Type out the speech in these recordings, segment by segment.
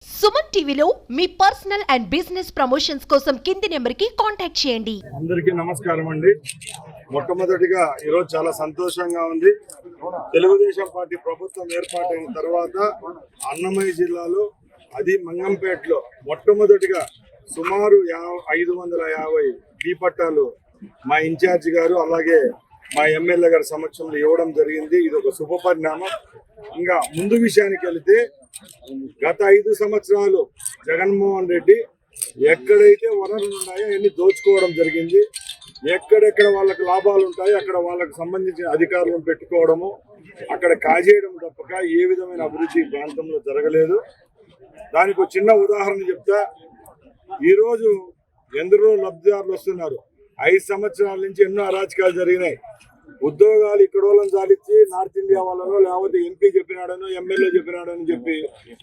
సుమన్ టీవీలో మీ personal and business promotions కోసం కింది నెంబర్కి కాంటాక్ట్ చేయండి. అందరికీ నమస్కారం అండి. మొట్టమొదటిగా ఈరోజు చాలా సంతోషంగా ఉంది. తెలుగుదేశం పార్టీ ప్రభుత్వం ఏర్పాటైన తర్వాత అన్నమయ్య జిల్లాలో అది మంగంపేటలో మొట్టమొదటిగా సుమారు 550 బీ పట్టాలు మా ఇన్ఛార్జి గారు అలాగే మా ఎమ్మెల్యే గారి సమక్షంలో ఇవ్వడం జరిగింది. ఇది ఒక శుభ పరిణామం. ఇంకా ముందు విషయానికి వెళితే గత 5 సంవత్సరాలు జగన్మోహన్ రెడ్డి ఎక్కడైతే వనరులు ఉన్నాయో అన్ని దోచుకోవడం జరిగింది. ఎక్కడెక్కడ వాళ్ళకి లాభాలు ఉంటాయో అక్కడ వాళ్ళకి సంబంధించిన అధికారులను పెట్టుకోవడము, అక్కడ కాజేయడం తప్పక ఏ విధమైన అభివృద్ధి ప్రాంతంలో జరగలేదు. దానికి ఒక చిన్న ఉదాహరణ చెప్తా. ఈరోజు ఎందరో లబ్ధిదారులు వస్తున్నారు. 5 సంవత్సరాల నుంచి ఎన్నో అరాచకాలు జరిగినాయి. ఉద్యోగాలు ఇక్కడ వాళ్ళని సాధించి నార్త్ ఇండియా వాళ్ళనో లేకపోతే ఎంపీ చెప్పినాడనో ఎమ్మెల్యే చెప్పినాడని చెప్పి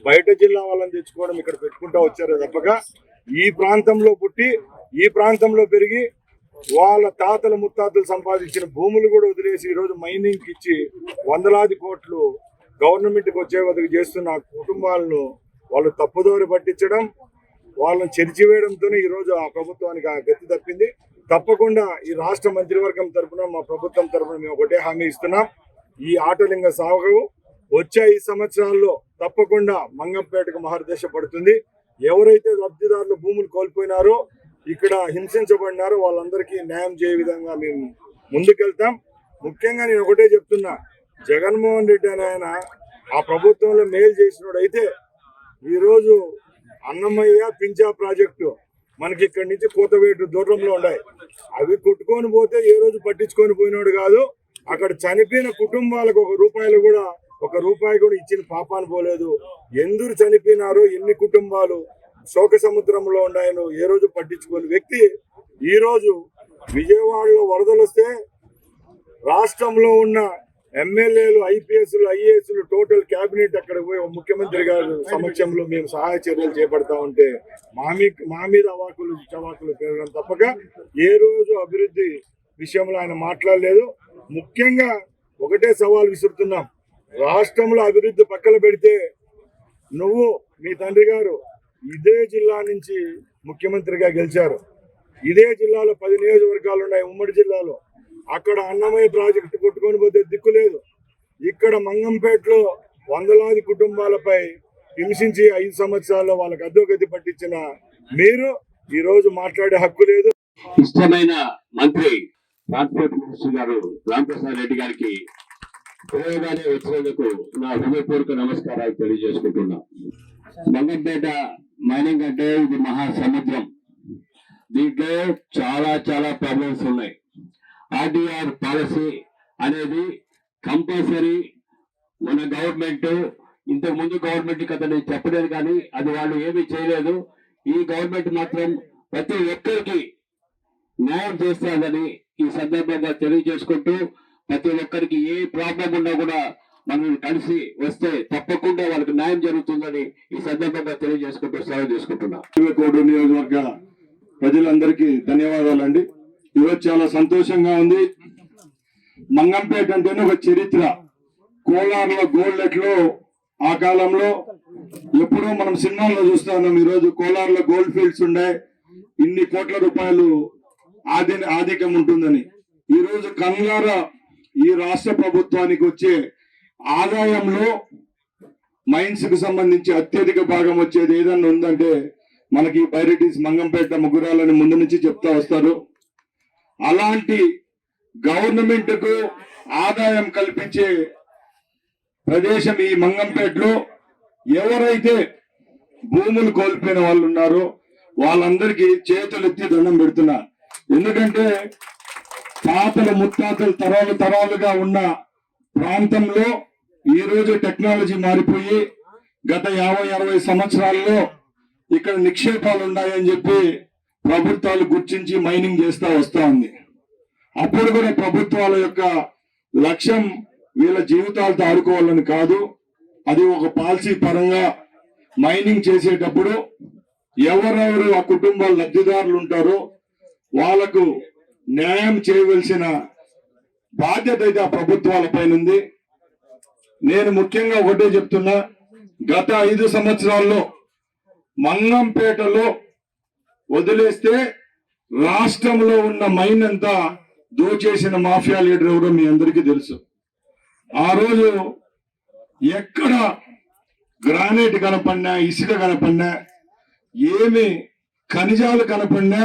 బయట జిల్లా వాళ్ళని తెచ్చుకోవడం ఇక్కడ పెట్టుకుంటా వచ్చారు తప్పక ఈ ప్రాంతంలో పుట్టి ఈ ప్రాంతంలో పెరిగి వాళ్ళ తాతల ముత్తాతలు సంపాదించిన భూములు కూడా వదిలేసి ఈరోజు మైనింగ్కి ఇచ్చి వందలాది కోట్లు గవర్నమెంట్కి వచ్చే వరకు చేస్తున్న కుటుంబాలను వాళ్ళు తప్పుదోరి పట్టించడం, వాళ్ళని చెరిచివేయడంతోనే ఈరోజు ఆ ప్రభుత్వానికి ఆ గతి తప్పింది. తప్పకుండా ఈ రాష్ట్ర మంత్రివర్గం తరఫున మా ప్రభుత్వం తరఫున మేము ఒకటే హామీ ఇస్తున్నాం. ఈ ఆటలింగ సాగు వచ్చే 5 సంవత్సరాల్లో తప్పకుండా మంగంపేటకు మహర్దశ పడుతుంది. ఎవరైతే లబ్ధిదారులు భూములు కోల్పోయినారో ఇక్కడ హింసించబడినారో వాళ్ళందరికీ న్యాయం చేయ విధంగా మేము ముందుకెళ్తాం. ముఖ్యంగా నేను ఒకటే చెప్తున్నా, జగన్మోహన్ రెడ్డి అని ఆయన ఆ ప్రభుత్వంలో మేలు చేసినోడైతే ఈరోజు అన్నమయ్య పించా ప్రాజెక్టు మనకి ఇక్కడి నుంచి కోతవేటు దూరంలో ఉన్నాయి. అవి కొట్టుకొని పోతే ఏ రోజు పట్టించుకొని పోయినాడు కాదు. అక్కడ చనిపోయిన కుటుంబాలకు ఒక రూపాయి కూడా ఇచ్చిన పాపాన్ని పోలేదు. ఎందుకు చనిపోయినారో ఎన్ని కుటుంబాలు శోక సముద్రంలో ఉన్నాయని ఏ రోజు పట్టించుకోని వ్యక్తి ఈ రోజు విజయవాడలో వరదలు వస్తే రాష్ట్రంలో ఉన్న ఎమ్మెల్యేలు, ఐపీఎస్లు, ఐఏఎస్లు టోటల్ క్యాబినెట్ అక్కడ పోయి ముఖ్యమంత్రి గారి సమక్షంలో మేము సహాయ చర్యలు చేపడతా ఉంటే మా మీద అవాకులు చవాకులు పెరగడం తప్పక ఏ రోజు అభివృద్ధి విషయంలో ఆయన మాట్లాడలేదు. ముఖ్యంగా ఒకటే సవాల్ విసురుతున్నాం, రాష్ట్రంలో అభివృద్ధి పక్కన పెడితే నువ్వు మీ తండ్రి గారు ఇదే జిల్లా నుంచి ముఖ్యమంత్రిగా గెలిచారు. ఇదే జిల్లాలో 10 నియోజకవర్గాలు ఉన్నాయి ఉమ్మడి జిల్లాలో. అక్కడ అన్నమయ్య ప్రాజెక్టు కొట్టుకొని పోతే దిక్కు లేదు. ఇక్కడ మంగంపేటలో వందలాది కుటుంబాలపై హింసించి 5 సంవత్సరాల్లో వాళ్ళకి అధోగతి పట్టించిన మీరు ఈ రోజు మాట్లాడే హక్కు లేదు. ఇష్టమైన మంత్రి ట్రాన్స్పోర్ట్ మినిస్టర్ గారు రామప్రసాద్ రెడ్డి గారికి ప్రేమగానే వచ్చినందుకు నా హృదయపూర్వక నమస్కారాలు తెలియజేసుకుంటున్నా. మంగంపేట మైనింగ్ అంటే ఇది మహాసముద్రం. దీంట్లో చాలా ప్రాబ్లమ్స్ ఉన్నాయి. ఆర్డీఆర్ పాలసీ అనేది కంపల్సరీ మన గవర్నమెంట్, ఇంతకు ముందు గవర్నమెంట్ కథ నేను చెప్పలేదు కానీ అది వాళ్ళు ఏమీ చేయలేదు. ఈ గవర్నమెంట్ మాత్రం ప్రతి ఒక్కరికి న్యాయం చేస్తుందని ఈ సందర్భంగా తెలియజేసుకుంటూ, ప్రతి ఒక్కరికి ఏ ప్రాబ్లం ఉన్నా కూడా మనం కలిసి వస్తే తప్పకుండా వాళ్ళకి న్యాయం జరుగుతుందని ఈ సందర్భంగా తెలియజేసుకుంటూ సెలవు తీసుకుంటున్నా. కోడూరు నియోజకవర్గ ప్రజలందరికీ ధన్యవాదాలండి. ఈరోజు చాలా సంతోషంగా ఉంది. మంగంపేట అంటేనే ఒక చరిత్ర. కోలార్లో గోల్డ్ ఆ కాలంలో ఎప్పుడో మనం సినిమాల్లో చూస్తా ఉన్నాం. ఈరోజు కోలార్లో గోల్డ్ ఫీల్డ్స్ ఉండే ఇన్ని కోట్ల రూపాయలు ఆధిక్యం ఉంటుందని ఈరోజు కన్లారా ఈ రాష్ట్ర ప్రభుత్వానికి వచ్చే ఆదాయంలో మైన్స్ కు సంబంధించి అత్యధిక భాగం వచ్చేది ఏదన్నా ఉందంటే మనకి పైరటీస్ మంగంపేట ముగ్గురాలని ముందు నుంచి చెప్తా వస్తారు. అలాంటి గవర్నమెంట్ కు ఆదాయం కల్పించే ప్రదేశం ఈ మంగంపేటలో ఎవరైతే భూములు కోల్పోయిన వాళ్ళు ఉన్నారో వాళ్ళందరికీ చేతులెత్తి దండం పెడుతున్నా. ఎందుకంటే తాతలు ముత్తాతలు తరాలుగా ఉన్న ప్రాంతంలో ఈ రోజు టెక్నాలజీ మారిపోయి గత 50-60 సంవత్సరాల్లో ఇక్కడ నిక్షేపాలు ఉన్నాయని చెప్పి ప్రభుత్వాలు గుర్తించి మైనింగ్ చేస్తా వస్తా ఉంది. అప్పుడు కూడా ప్రభుత్వాల యొక్క లక్ష్యం వీళ్ళ జీవితాలతో ఆడుకోవాలని కాదు. అది ఒక పాలసీ పరంగా మైనింగ్ చేసేటప్పుడు ఎవరెవరు ఆ కుటుంబాల లబ్ధిదారులు ఉంటారో వాళ్లకు న్యాయం చేయవలసిన బాధ్యత అయితే ఆ ప్రభుత్వాల పైన ఉంది. నేను ముఖ్యంగా ఒకటే చెప్తున్నా, గత 5 సంవత్సరాల్లో మంగంపేటలో వదిలేస్తే రాష్ట్రంలో ఉన్న మైన్ అంతా దోచేసిన మాఫియా లీడర్ ఎవరో మీ అందరికీ తెలుసు. ఆ రోజు ఎక్కడ గ్రానైట్ కనపడినా, ఇసుక కనపడినా, ఏమి ఖనిజాలు కనపడినా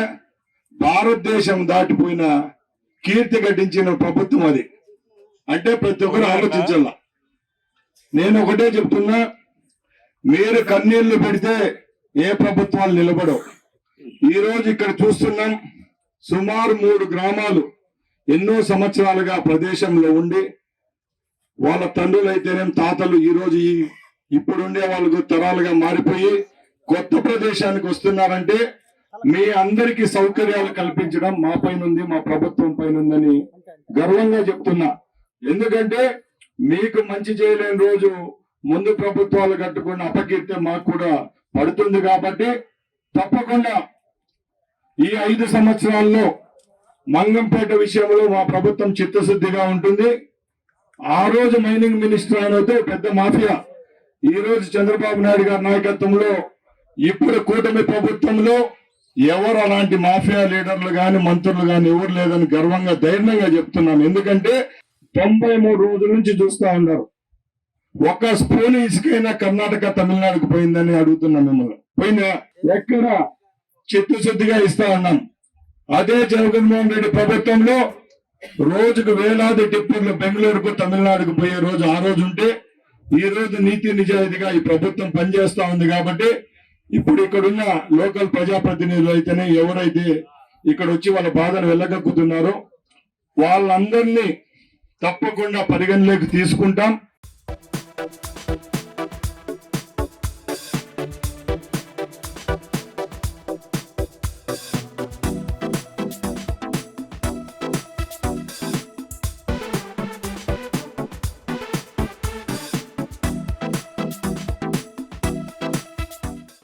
భారతదేశం దాటిపోయిన కీర్తి గడించిన ప్రభుత్వం అది. అంటే ప్రతి ఒక్కరు ఆలోచించాల. నేను ఒకటే చెప్తున్నా, మీరు కన్నీళ్లు పెడితే ఏ ప్రభుత్వాలు నిలబడవు. ఈ రోజు ఇక్కడ చూస్తున్నాం, సుమారు 3 గ్రామాలు ఎన్నో సంవత్సరాలుగా ప్రదేశంలో ఉండి వాళ్ళ తండ్రులు అయితేనేం తాతలు ఈ రోజు ఇప్పుడుండే వాళ్ళకు తరాలుగా మారిపోయి కొత్త ప్రదేశానికి వస్తున్నారంటే మీ అందరికీ సౌకర్యాలు కల్పించడం మా పైన ఉంది, మా ప్రభుత్వం పైన ఉందని గర్వంగా చెప్తున్నా. ఎందుకంటే మీకు మంచి చేయలేని రోజు ముందు ప్రభుత్వాలు కట్టుకున్న అపకీర్తి మాకు కూడా పడుతుంది. కాబట్టి తప్పకుండా ఈ 5 సంవత్సరాల్లో మంగంపేట విషయంలో మా ప్రభుత్వం చిత్తశుద్ధిగా ఉంటుంది. ఆ రోజు మైనింగ్ మినిస్టర్ అయినతో పెద్ద మాఫియా, ఈ రోజు చంద్రబాబు నాయుడు గారి నాయకత్వంలో ఇప్పుడు కూటమి ప్రభుత్వంలో ఎవరు అలాంటి మాఫియా లీడర్లు గాని మంత్రులు గాని ఎవరు లేదని గర్వంగా ధైర్యంగా చెప్తున్నాను. ఎందుకంటే 93 రోజుల నుంచి చూస్తా ఉన్నారు. ఒక స్పూన్ ఇసుకైనా కర్ణాటక తమిళనాడుకు పోయిందని అడుగుతున్నాం మిమ్మల్ని. పోయినా ఎక్కడ చిత్తశుద్ధిగా ఇస్తా ఉన్నాం. అదే జగన్మోహన్ రెడ్డి ప్రభుత్వంలో రోజుకు వేలాది టిప్పర్లు బెంగళూరుకు తమిళనాడుకు పోయే రోజు ఆ రోజు ఉంటే, ఈ రోజు నీతి నిజాయితీగా ఈ ప్రభుత్వం పనిచేస్తా ఉంది. కాబట్టి ఇప్పుడు ఇక్కడున్న లోకల్ ప్రజాప్రతినిధులు అయితేనే ఎవరైతే ఇక్కడ వచ్చి వాళ్ళ బాధను వెళ్ళగక్కుతున్నారో వాళ్ళందరినీ తప్పకుండా పరిగణలోకి తీసుకుంటాం.